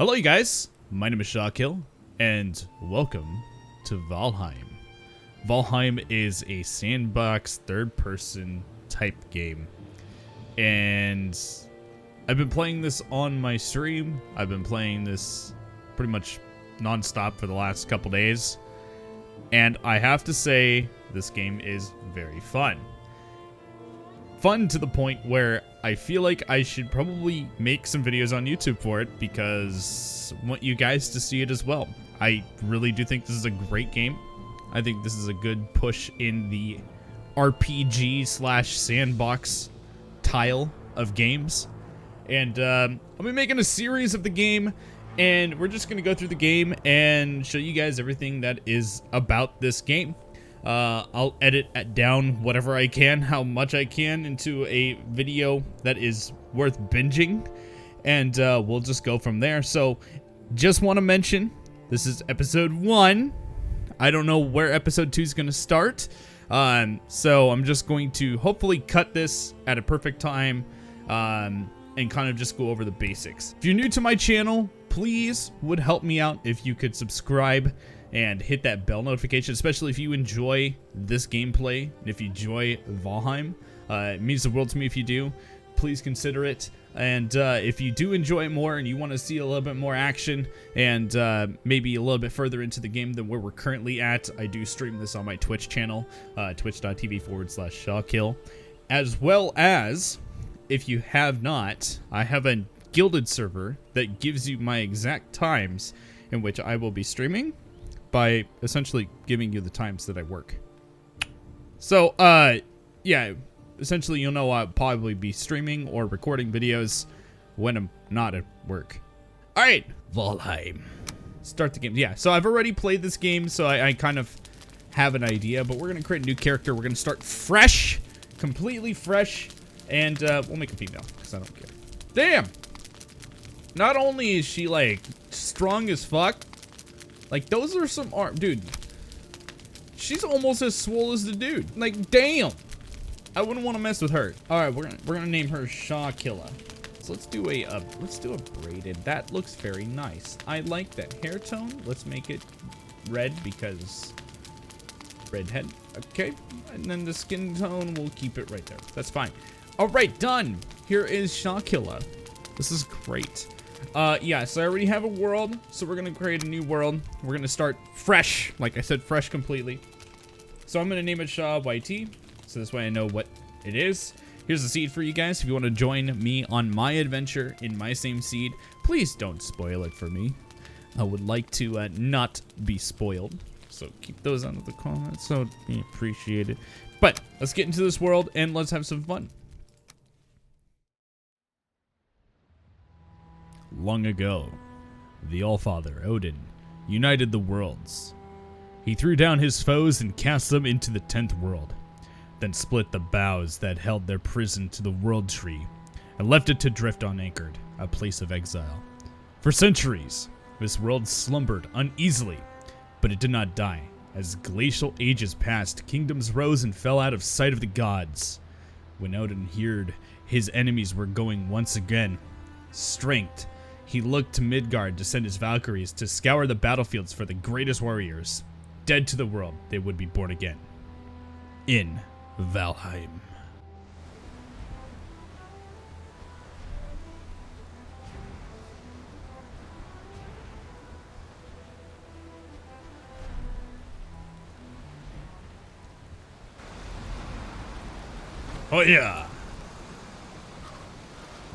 Hello you guys, my name is ShawKill, and welcome to Valheim. Valheim is a sandbox third-person type game, and I've been playing this on my stream. I've been playing this pretty much non-stop for the last couple days, and I have to say this game is very fun. Fun to the point where I feel like I should probably make some videos on YouTube for it because I want you guys to see it as well. I really do think this is a great game. I think this is a good push in the RPG slash sandbox tile of games. And I'll be making a series of the game, and we're just going to go through the game and show you guys everything that is about this game. I'll edit down whatever I can, how much I can, into a video that is worth binging, and we'll just go from there. So, just want to mention, this is episode 1. I don't know where episode 2 is going to start, so I'm just going to hopefully cut this at a perfect time, and kind of just go over the basics. If you're new to my channel, please would help me out if you could subscribe and hit that bell notification, especially if you enjoy this gameplay. If you enjoy Valheim, it means the world to me if you do. Please consider it. And if you do enjoy it more and you want to see a little bit more action and maybe a little bit further into the game than where we're currently at, I do stream this on my Twitch channel, twitch.tv/ShawKill. As well as, if you have not, I have a guilded server that gives you my exact times in which I will be streaming, by essentially giving you the times that I work. So, yeah, essentially you'll know I'll probably be streaming or recording videos when I'm not at work. Alright, Valheim. Start the game. Yeah, so I've already played this game, so I kind of have an idea, but we're going to create a new character. We're going to start fresh, completely fresh, and we'll make a female, because I don't care. Damn! Not only is she, like, strong as fuck, like, those are some arm, dude. She's almost as swole as the dude. Like, damn. I wouldn't want to mess with her. All right, we're gonna name her ShawKilla. So let's do a braided. That looks very nice. I like that hair tone. Let's make it red because redhead. Okay, and then the skin tone, we'll keep it right there. That's fine. All right, done. Here is ShawKilla. This is great. Yeah, so I already have a world, so we're gonna create a new world. We're gonna start fresh, like I said, fresh completely. So I'm gonna name it ShawYT, so this way I know what it is. Here's the seed for you guys. If you want to join me on my adventure in my same seed, please don't spoil it for me. I would like to not be spoiled, so keep those under the comments, so it'd be appreciated. But let's get into this world and let's have some fun. Long ago, the Allfather, Odin, united the worlds. He threw down his foes and cast them into the 10th world, then split the boughs that held their prison to the world tree, and left it to drift unanchored, a place of exile. For centuries, this world slumbered uneasily, but it did not die. As glacial ages passed, kingdoms rose and fell out of sight of the gods. When Odin heard his enemies were going once again, strength, he looked to Midgard to send his Valkyries to scour the battlefields for the greatest warriors. Dead to the world, they would be born again. In Valheim. Oh yeah.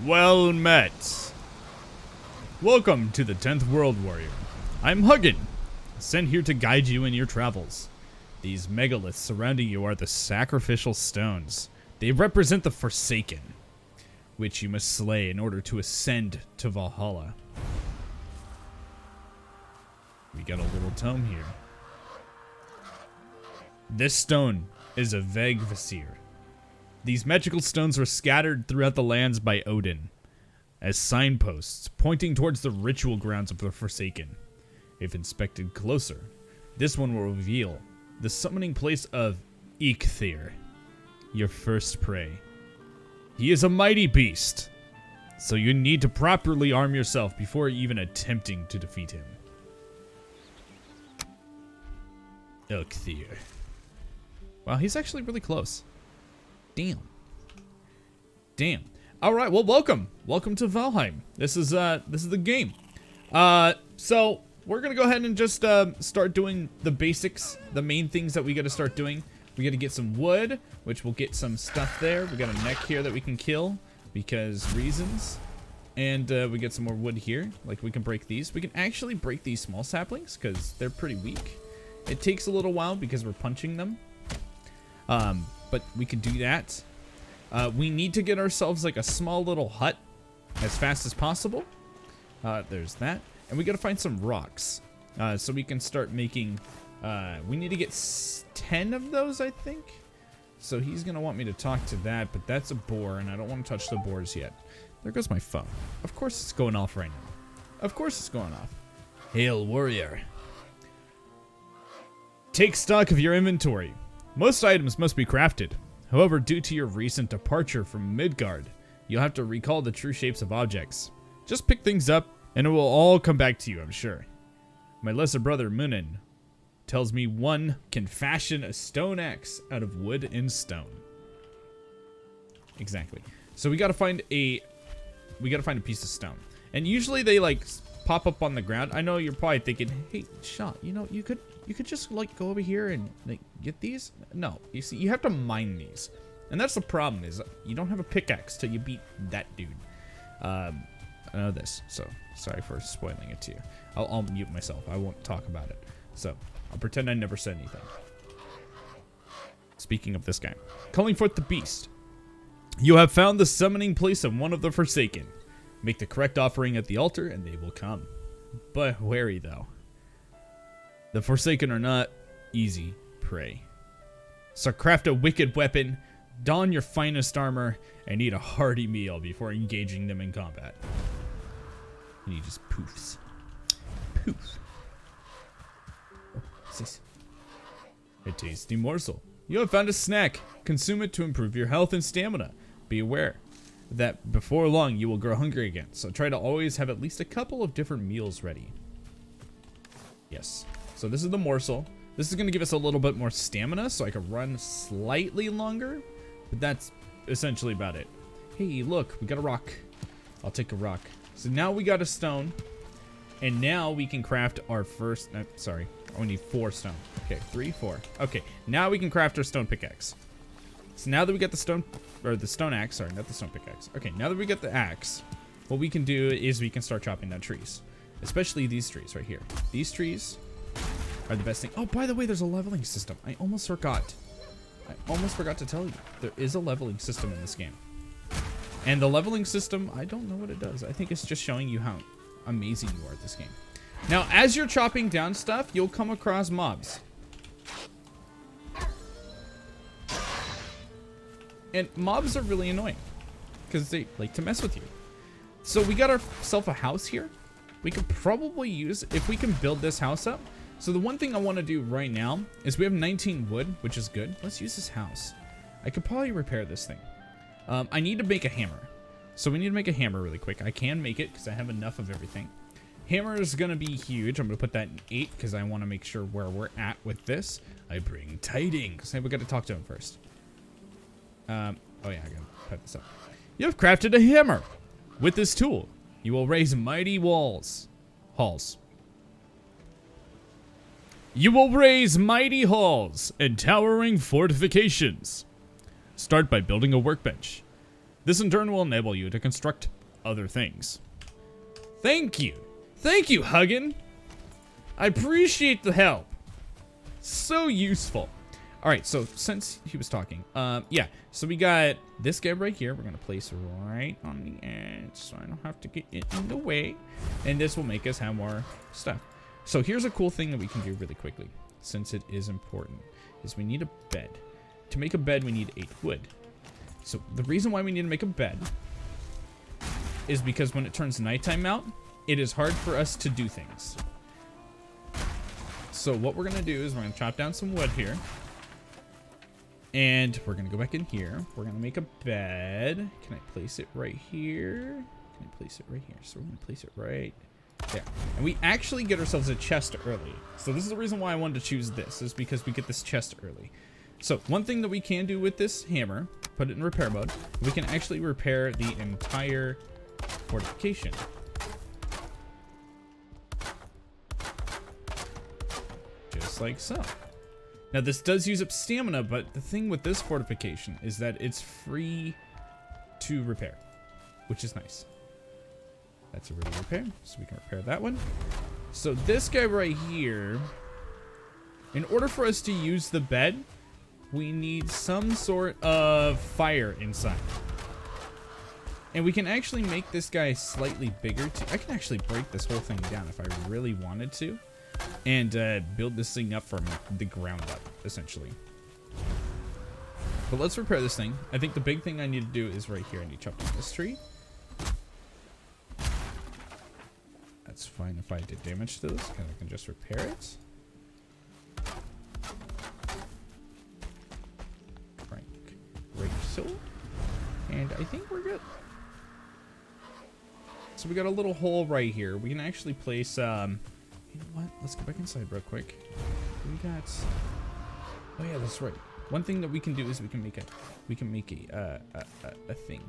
Well met. Welcome to the 10th World Warrior. I'm Hugin, sent here to guide you in your travels. These megaliths surrounding you are the sacrificial stones. They represent the Forsaken, which you must slay in order to ascend to Valhalla. We got a little tome here. This stone is a Vegvasir. These magical stones were scattered throughout the lands by Odin as signposts pointing towards the ritual grounds of the Forsaken. If inspected closer, this one will reveal the summoning place of Eikthyr, your first prey. He is a mighty beast, So you need to properly arm yourself before even attempting to defeat him. Elkthyr. Wow, he's actually really close. Damn. Damn. All right, well, welcome to Valheim. This is the game. So we're gonna go ahead and just start doing the basics, the main things that we got to start doing. We got to get some wood, which we'll get some stuff there. We got a neck here that we can kill because reasons, and we get some more wood here. Like we can break these. We can actually break these small saplings because they're pretty weak. It takes a little while because we're punching them, but we can do that. We need to get ourselves like a small little hut as fast as possible. There's that. And we got to find some rocks so we can start making... we need to get 10 of those, I think. So he's going to want me to talk to that, but that's a boar, and I don't want to touch the boars yet. There goes my phone. Of course it's going off right now. Of course it's going off. Hail, warrior. Take stock of your inventory. Most items must be crafted. However, due to your recent departure from Midgard, you'll have to recall the true shapes of objects. Just pick things up, and it will all come back to you, I'm sure. My lesser brother, Munin, tells me one can fashion a stone axe out of wood and stone. Exactly. So we gotta find a piece of stone. And usually they like pop up on the ground. I know you're probably thinking, hey, Shaw, you know, you could just like go over here and like get these. No, you see, you have to mine these. And that's the problem, is you don't have a pickaxe till you beat that dude. I know this, so sorry for spoiling it to you. I'll mute myself. I won't talk about it. So I'll pretend I never said anything. Speaking of this guy, calling forth the beast. You have found the summoning place of one of the Forsaken. Make the correct offering at the altar and they will come. But wary though. The Forsaken are not easy prey. So craft a wicked weapon, don your finest armor, and eat a hearty meal before engaging them in combat. And he just poofs. Poof. What's this? A tasty morsel. You have found a snack. Consume it to improve your health and stamina. Be aware that before long you will grow hungry again, so try to always have at least a couple of different meals ready. Yes. So this is the morsel. This is going to give us a little bit more stamina so I can run slightly longer, but that's essentially about it. Hey, look, we got a rock. I'll take a rock. So now we got a stone, and now we can craft our first... sorry, I only need 4 stone. Okay, 3, 4. Okay, now we can craft our stone pickaxe. So now that we got the stone... or the stone axe, sorry, not the stone pickaxe. Okay, now that we got the axe, what we can do is we can start chopping down trees. Especially these trees right here. These trees are the best thing. Oh, by the way, there's a leveling system. I almost forgot. I almost forgot to tell you. There is a leveling system in this game. And the leveling system, I don't know what it does. I think it's just showing you how amazing you are at this game. Now, as you're chopping down stuff, you'll come across mobs. And mobs are really annoying because they like to mess with you. So we got ourselves a house here. We could probably use, if we can build this house up. So the one thing I want to do right now is we have 19 wood, which is good. Let's use this house. I could probably repair this thing. I need to make a hammer. So we need to make a hammer really quick. I can make it because I have enough of everything. Hammer is going to be huge. I'm going to put that in 8 because I want to make sure where we're at with this. I bring tidings. Hey, we got to talk to him first. Oh yeah, I got to put this up. You have crafted a hammer. With this tool, you will raise mighty halls. You will raise mighty halls and towering fortifications. Start by building a workbench. This in turn will enable you to construct other things. Thank you. Thank you, Huggin. I appreciate the help. So useful. All right, so since he was talking, yeah, so we got this guy right here. We're going to place right on the edge so I don't have to get it in the way. And this will make us have more stuff. So here's a cool thing that we can do really quickly, since it is important, is we need a bed. To make a bed, we need 8 wood. So the reason why we need to make a bed is because when it turns nighttime out, it is hard for us to do things. So what we're going to do is we're going to chop down some wood here. And we're going to go back in here. We're going to make a bed. Can I place it right here? can I place it right here? So we're going to place it right there. And we actually get ourselves a chest early. So this is the reason why I wanted to choose this, is because we get this chest early. So one thing that we can do with this hammer, put it in repair mode, we can actually repair the entire fortification. Just like so. Now this does use up stamina, but the thing with this fortification is that it's free to repair, which is nice. That's already repaired, so we can repair that one. So this guy right here, in order for us to use the bed, we need some sort of fire inside. And we can actually make this guy slightly bigger too. I can actually break this whole thing down if I really wanted to, and build this thing up from the ground up, essentially. But let's repair this thing. I think the big thing I need to do is right here. I need to chop down this tree. That's fine if I did damage to this, because I can just repair it. Right, so. And I think we're good. So we got a little hole right here. We can actually place, you know what? Let's go back inside real quick. We got, oh yeah, that's right. One thing that we can do is we can make a thing.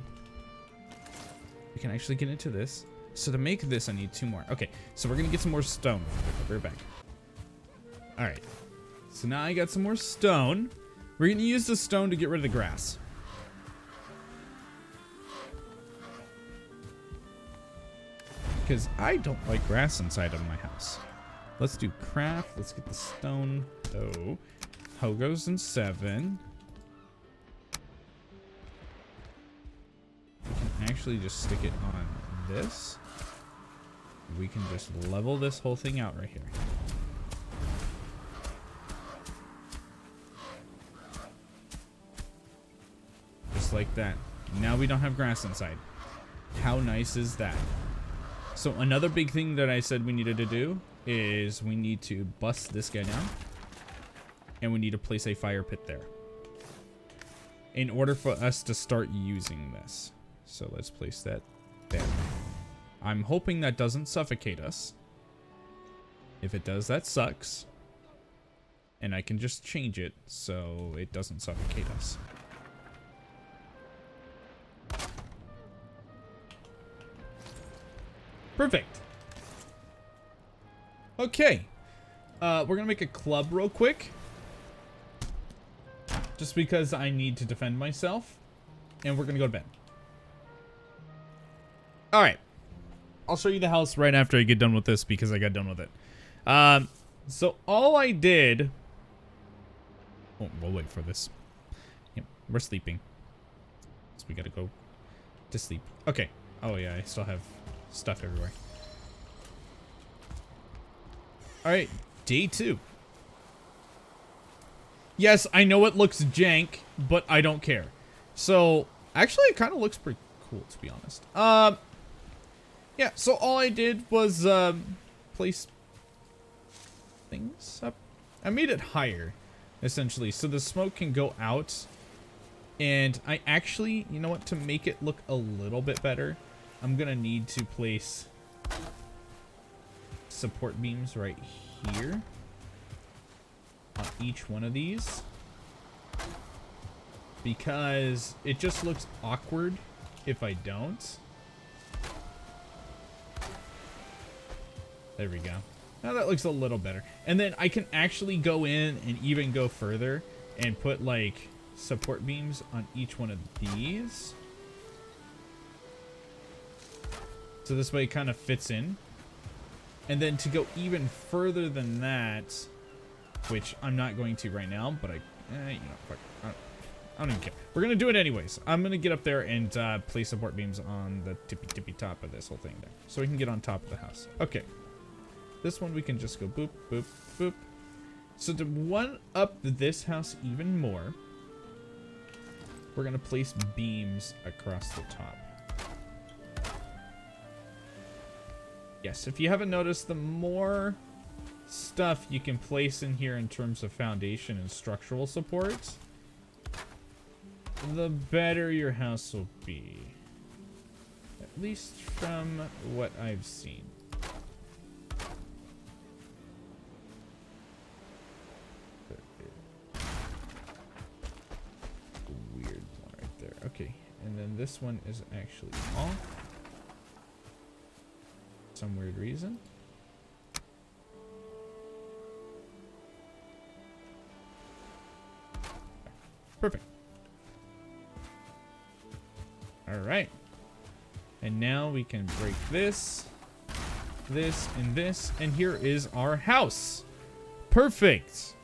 We can actually get into this. So to make this, I need 2 more. Okay, so we're gonna get some more stone. I'll be right back. All right, so now I got some more stone. We're gonna use the stone to get rid of the grass. Because I don't like grass inside of my house. Let's do craft. Let's get the stone. Oh, Hogo's in 7. We can actually just stick it on this. We can just level this whole thing out right here. Just like that. Now we don't have grass inside. How nice is that? So another big thing that I said we needed to do is we need to bust this guy down. And we need to place a fire pit there in order for us to start using this. So let's place that there. I'm hoping that doesn't suffocate us. If it does, that sucks. And I can just change it so it doesn't suffocate us. Perfect. Okay. We're gonna make a club real quick. Just because I need to defend myself. And we're gonna go to bed. Alright. I'll show you the house right after I get done with this because I got done with it. So all I did... Oh, we'll wait for this. Yep, we're sleeping. So we gotta go to sleep. Okay. Oh yeah, I still have stuff everywhere. Alright, day 2. Yes, I know it looks jank, but I don't care. So, actually it kind of looks pretty cool, to be honest. Yeah, so all I did was place things up. I made it higher, essentially, so the smoke can go out. And I actually, you know what, to make it look a little bit better, I'm gonna need to place support beams right here on each one of these, because it just looks awkward if I don't. There we go. Now that looks a little better. And then I can actually go in and even go further and put like support beams on each one of these. So this way it kind of fits in. And then to go even further than that, which I'm not going to right now, but you know, fuck, I don't even care. We're going to do it anyways. I'm going to get up there and place support beams on the tippy top of this whole thing there. So we can get on top of the house. Okay. This one we can just go boop, boop, boop. So to one up this house even more, we're going to place beams across the top. Yes, if you haven't noticed, the more stuff you can place in here in terms of foundation and structural supports, the better your house will be. least from what I've seen. Weird one right there. Okay, and then this one is actually off. Some weird reason. Perfect. All right. And now we can break this, this, and this. And here is our house. Perfect.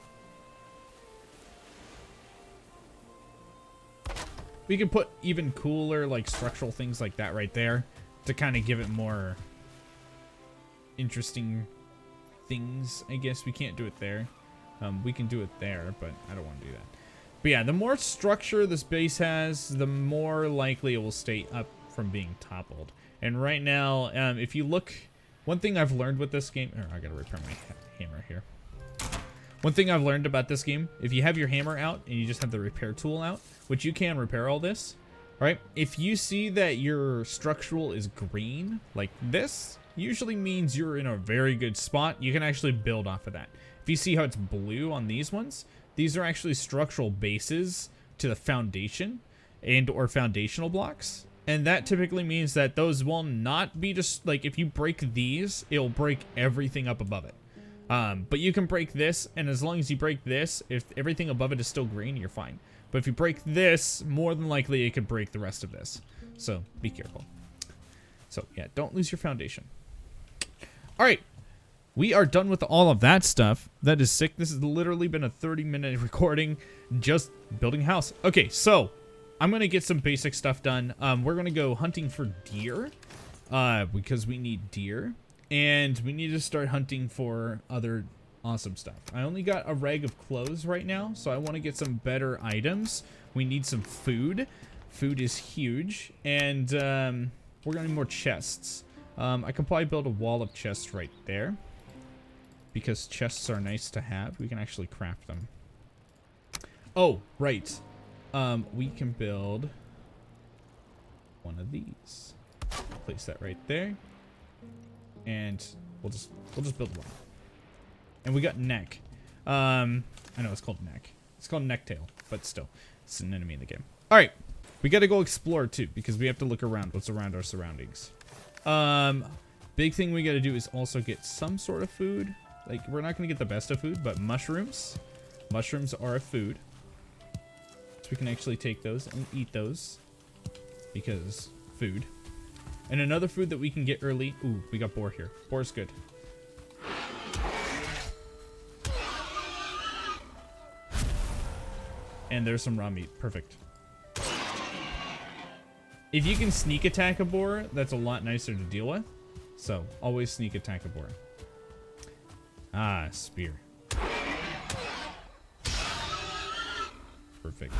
We can put even cooler, like, structural things like that right there to kind of give it more interesting things, I guess. We can't do it there. We can do it there, but I don't want to do that. But yeah, the more structure this base has, the more likely it will stay up from being toppled. And right now, if you look, one thing I've learned with this game, I gotta repair my hammer here. One thing I've learned about this game, if you have your hammer out and you just have the repair tool out, which you can repair all this, right? If you see that your structural is green, like this, usually means you're in a very good spot. You can actually build off of that. If you see how it's blue on these ones, these are actually structural bases to the foundation and or foundational blocks. And that typically means that those will not be just like, if you break these, it'll break everything up above it. But you can break this, and as long as you break this, if everything above it is still green, you're fine. But if you break this, more than likely it could break the rest of this. So be careful. So yeah, don't lose your foundation. All right. We are done with all of that stuff. That is sick. This has literally been a 30-minute recording just building a house. Okay, so I'm going to get some basic stuff done. We're going to go hunting for deer because we need deer. And we need to start hunting for other awesome stuff. I only got a rag of clothes right now, so I want to get some better items. We need some food. Food is huge. And we're going to need more chests. I can probably build a wall of chests right there, because chests are nice to have. We can actually craft them. Oh, right. We can build one of these. Place that right there. And we'll just build one. And we got neck. I know it's called neck. It's called necktail, but still, it's an enemy in the game. All right, we got to go explore too, because we have to look around what's around our surroundings. Big thing we got to do is also get some sort of food. Like, we're not going to get the best of food, but mushrooms. Mushrooms are a food. So we can actually take those and eat those, because food. And another food that we can get early. Ooh, we got boar here. Boar's good. And there's some raw meat. Perfect. If you can sneak attack a boar, that's a lot nicer to deal with. So, always sneak attack a boar. Ah, spear. Perfect.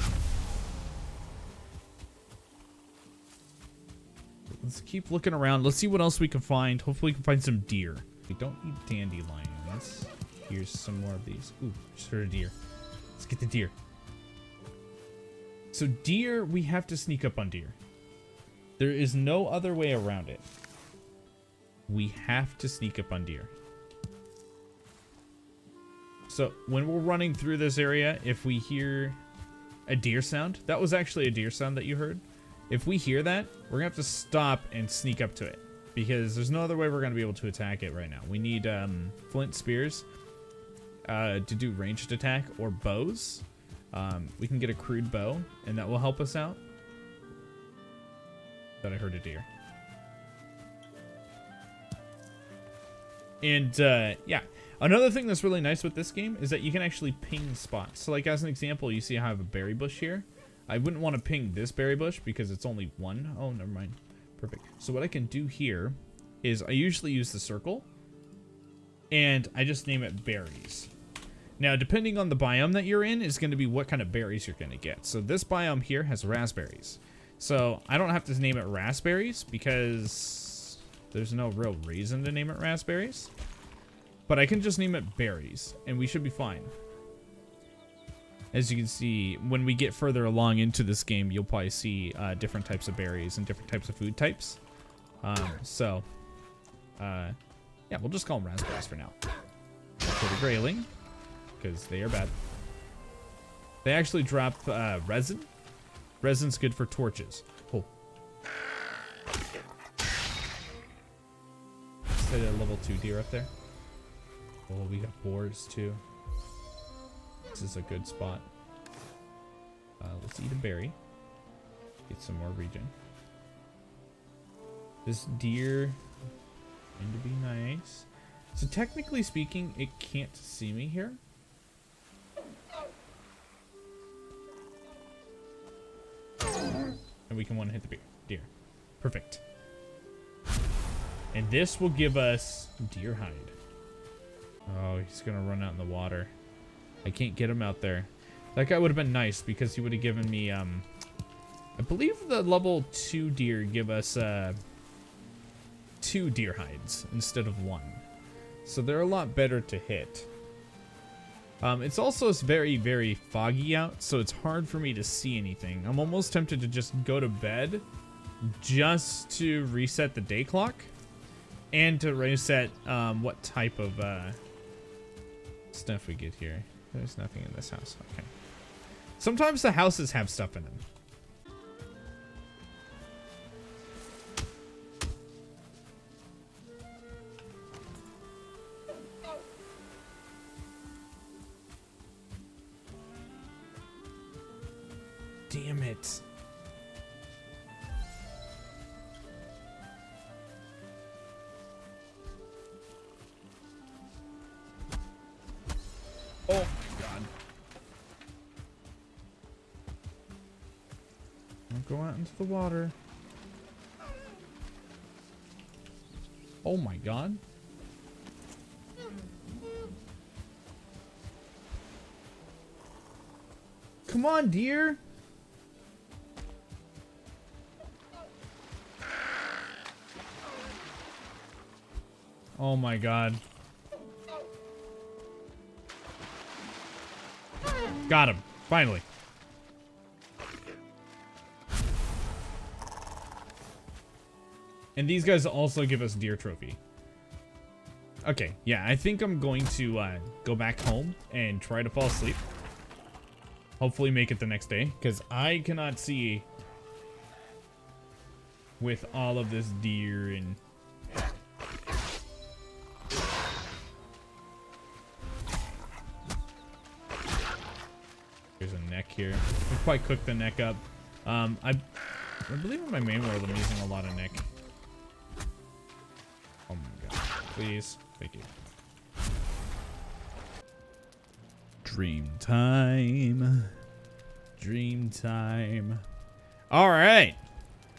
Let's keep looking around. Let's see what else we can find. Hopefully we can find some deer. We don't need dandelions. Here's some more of these. Ooh, just heard a deer. Let's get the deer. So deer, we have to sneak up on deer. There is no other way around it. We have to sneak up on deer. So when we're running through this area, if we hear a deer sound, that was actually a deer sound that you heard. If we hear that, we're gonna have to stop and sneak up to it, because there's no other way we're gonna be able to attack it right now. We need flint spears to do ranged attack, or bows. We can get a crude bow, and that will help us out. Thought I heard a deer. And yeah, another thing that's really nice with this game is that you can actually ping spots. So like, as an example, you see I have a berry bush here. I wouldn't want to ping this berry bush because it's only one. Oh, never mind. Perfect. So what I can do here is I usually use the circle, and I just name it berries. Now, depending on the biome that you're in is going to be what kind of berries you're going to get. So this biome here has raspberries. So I don't have to name it raspberries because there's no real reason to name it raspberries. But I can just name it berries, and we should be fine. As you can see, when we get further along into this game, you'll probably see different types of berries and different types of food types. So, yeah, we'll just call them raspberries for now. For the grayling, because they are bad. They actually drop resin. Resin's good for torches. Oh. Set a level 2 deer up there. Oh, we got boars too. This is a good spot. Let's eat a berry. Get some more regen. This deer going to be nice. So technically speaking, it can't see me here. And we can one hit the deer. Perfect. And this will give us deer hide. Oh, he's gonna run out in the water. I can't get him out there. That guy would have been nice because he would have given me, I believe the level 2 deer give us 2 deer hides instead of 1. So they're a lot better to hit. It's also very, very foggy out, so it's hard for me to see anything. I'm almost tempted to just go to bed just to reset the day clock and to reset what type of stuff we get here. There's nothing in this house. Okay. Sometimes the houses have stuff in them. Damn it. Oh my god. Don't go out into the water. Oh my god. Come on, dear. Oh my god. Got him. Finally. And these guys also give us deer trophy. Okay, yeah, I think I'm going to go back home and try to fall asleep. Hopefully make it the next day, because I cannot see with all of this deer and... There's a neck here. We'll probably cook the neck up. I believe in my main world I'm using a lot of neck. Oh my god. Please. Thank you. Dream time. Dream time. Alright.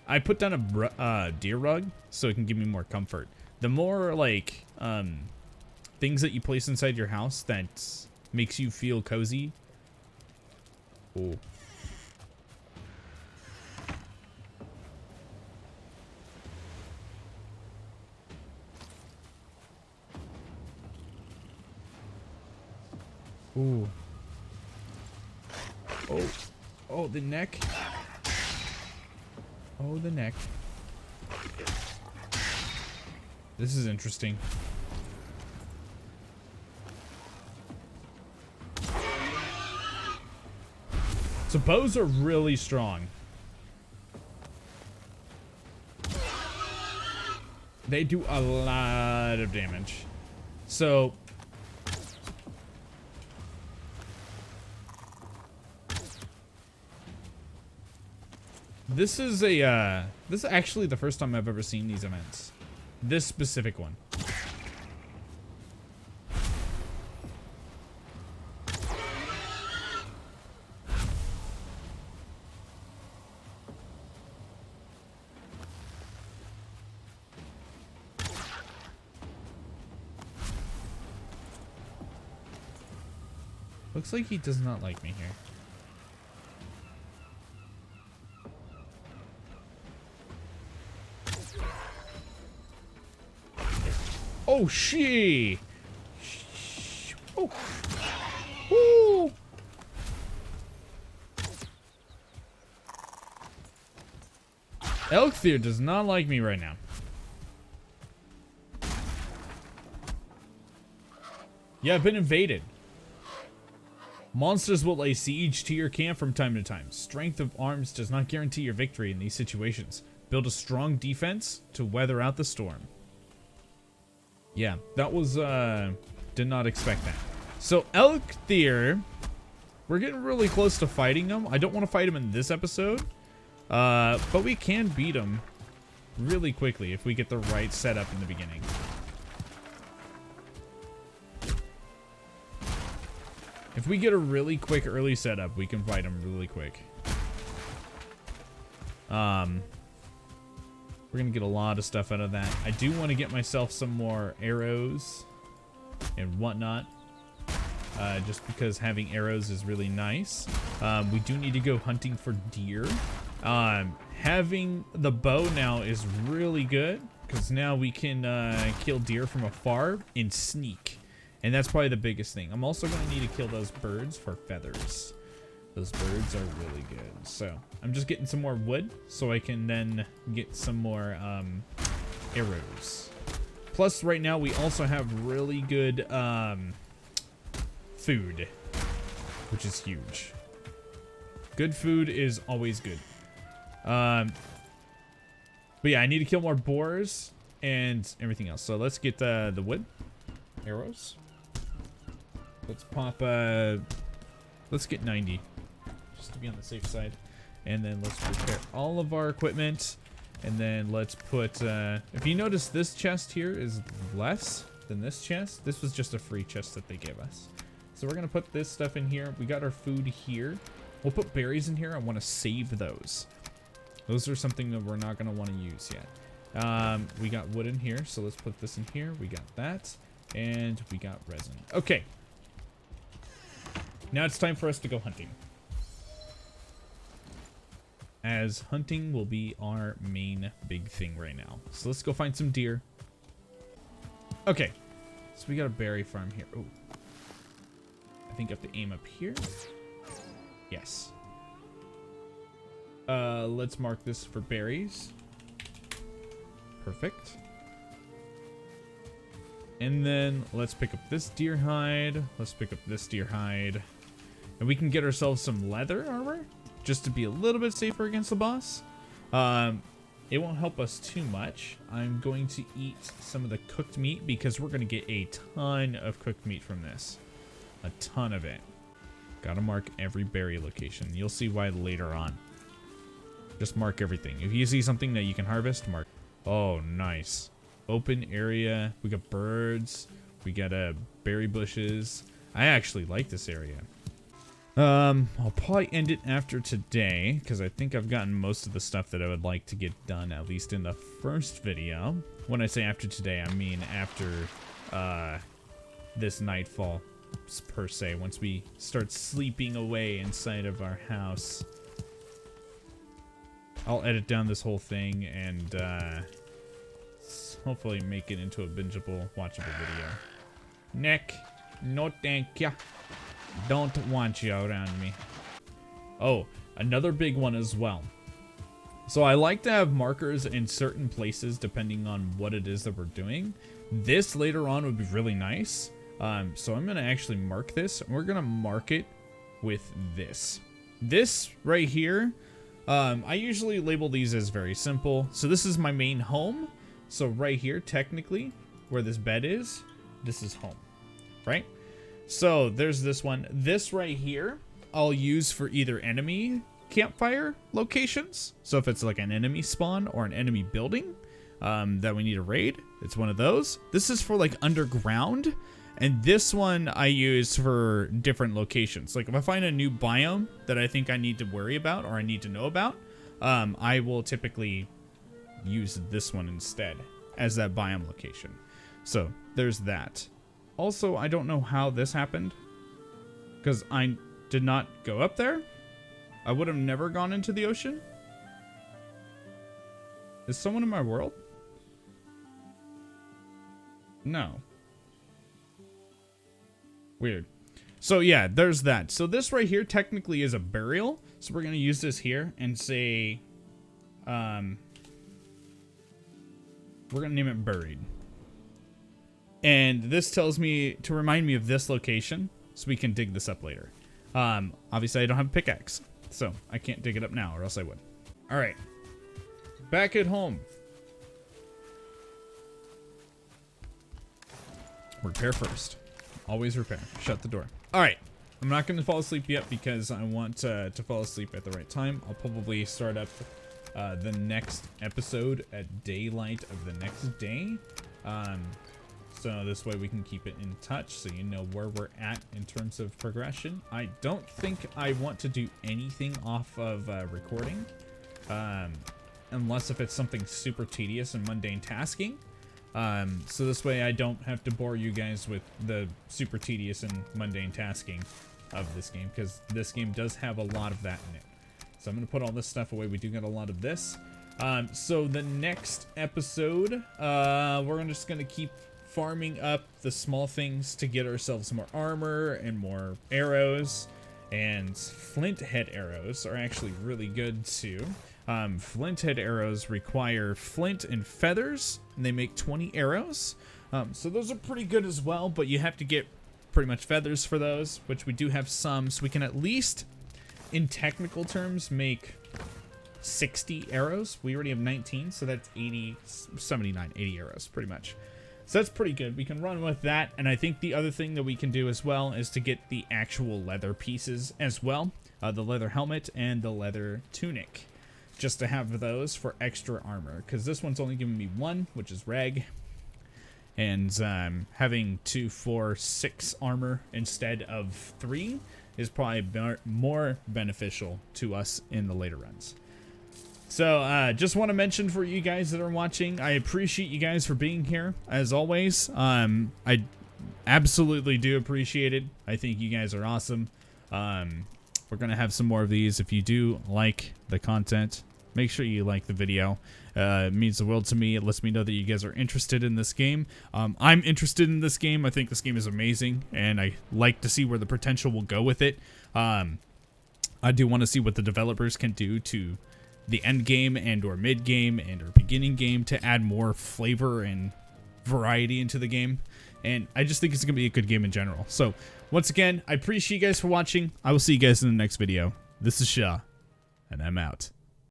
I put down a deer rug so it can give me more comfort. The more, like, things that you place inside your house that makes you feel cozy. Ooh. Ooh. Oh. Oh, the neck. Oh, the neck. This is interesting. So bows are really strong. They do a lot of damage. So this is actually the first time I've ever seen these events. This specific one. Looks like he does not like me here. Oh, she. Oh. Woo. Elkthier does not like me right now. Yeah, I've been invaded. Monsters will lay siege to your camp from time to time. Strength of arms does not guarantee your victory in these situations. Build a strong defense to weather out the storm. Yeah, that was, did not expect that. So, Elkthir, we're getting really close to fighting him. I don't want to fight him in this episode, but we can beat him really quickly if we get the right setup in the beginning. If we get a really quick early setup, we can fight him really quick. We're gonna get a lot of stuff out of that. I do want to get myself some more arrows and whatnot. Just because having arrows is really nice. We do need to go hunting for deer. Having the bow now is really good, because now we can kill deer from afar and sneak. And that's probably the biggest thing. I'm also going to need to kill those birds for feathers. Those birds are really good. So I'm just getting some more wood so I can then get some more arrows. Plus right now we also have really good food, which is huge. Good food is always good. But yeah, I need to kill more boars and everything else. So let's get the wood arrows. Let's pop, let's get 90, just to be on the safe side. And then let's repair all of our equipment. And then let's put, if you notice, this chest here is less than this chest. This was just a free chest that they gave us. So we're gonna put this stuff in here. We got our food here. We'll put berries in here. I wanna save those. Those are something that we're not gonna wanna use yet. We got wood in here, so let's put this in here. We got that. And we got resin. Okay. Now it's time for us to go hunting. As hunting will be our main big thing right now. So let's go find some deer. Okay. So we got a berry farm here. Oh. I think I have to aim up here. Yes. Let's mark this for berries. Perfect. And then let's pick up this deer hide. Let's pick up this deer hide. And we can get ourselves some leather armor just to be a little bit safer against the boss. It won't help us too much. I'm going to eat some of the cooked meat because we're going to get a ton of cooked meat from this. A ton of it. Gotta mark every berry location. You'll see why later on. Just mark everything. If you see something that you can harvest, mark. Oh, nice. Open area. We got birds. We got berry bushes. I actually like this area. I'll probably end it after today because I think I've gotten most of the stuff that I would like to get done, at least in the first video. When I say after today, I mean after this nightfall per se, once we start sleeping away inside of our house. I'll edit down this whole thing and hopefully make it into a bingeable, watchable video. Nick, no thank ya. Don't want you around me. Oh, another big one as well. So I like to have markers in certain places depending on what it is that we're doing. This later on would be really nice. So I'm going to actually mark this. And we're going to mark it with this. This right here, I usually label these as very simple. So this is my main home. So right here, technically, where this bed is, this is home, right? So there's this one. This right here, I'll use for either enemy campfire locations. So if it's like an enemy spawn or an enemy building that we need to raid, it's one of those. This is for like underground. And this one I use for different locations. Like if I find a new biome that I think I need to worry about or I need to know about, I will typically use this one instead as that biome location. So there's that. Also, I don't know how this happened because I did not go up there. I would have never gone into the ocean. Is someone in my world? No. Weird. So yeah, there's that. So this right here technically is a burial. So we're going to use this here and say, we're going to name it buried. And this tells me to remind me of this location so we can dig this up later. Obviously I don't have a pickaxe, so I can't dig it up now or else I would. All right, back at home. Repair first. Always repair. Shut the door. All right. I'm not going to fall asleep yet because I want to fall asleep at the right time. I'll probably start up the next episode at daylight of the next day. So this way we can keep it in touch so you know where we're at in terms of progression. I don't think I want to do anything off of recording. Unless if it's something super tedious and mundane tasking. So this way I don't have to bore you guys with the super tedious and mundane tasking of this game, because this game does have a lot of that in it. So I'm going to put all this stuff away. We do get a lot of this. So the next episode, we're just going to keep farming up the small things to get ourselves more armor and more arrows. And flint head arrows are actually really good too. Flint head arrows require flint and feathers, and they make 20 arrows. So those are pretty good as well, but you have to get pretty much feathers for those, which we do have some, so we can at least, in technical terms, make 60 arrows. We already have 19, so that's 80, 79, 80 arrows, pretty much. So that's pretty good. We can run with that, and I think the other thing that we can do as well is to get the actual leather pieces as well, the leather helmet and the leather tunic, just to have those for extra armor, because this one's only giving me 1, which is rag, and having 2, 4, 6 armor instead of 3 is probably more beneficial to us in the later runs. So just want to mention for you guys that are watching, I appreciate you guys for being here as always. I absolutely do appreciate it. I think you guys are awesome. We're gonna have some more of these. If you do like the content, make sure you like the video. It means the world to me. It lets me know that you guys are interested in this game. I'm interested in this game. I think this game is amazing, and I like to see where the potential will go with it. I do want to see what the developers can do to the end game and or mid game and or beginning game to add more flavor and variety into the game. And I just think it's gonna be a good game in general. So once again, I appreciate you guys for watching. I will see you guys in the next video. This is Shaw, and I'm out.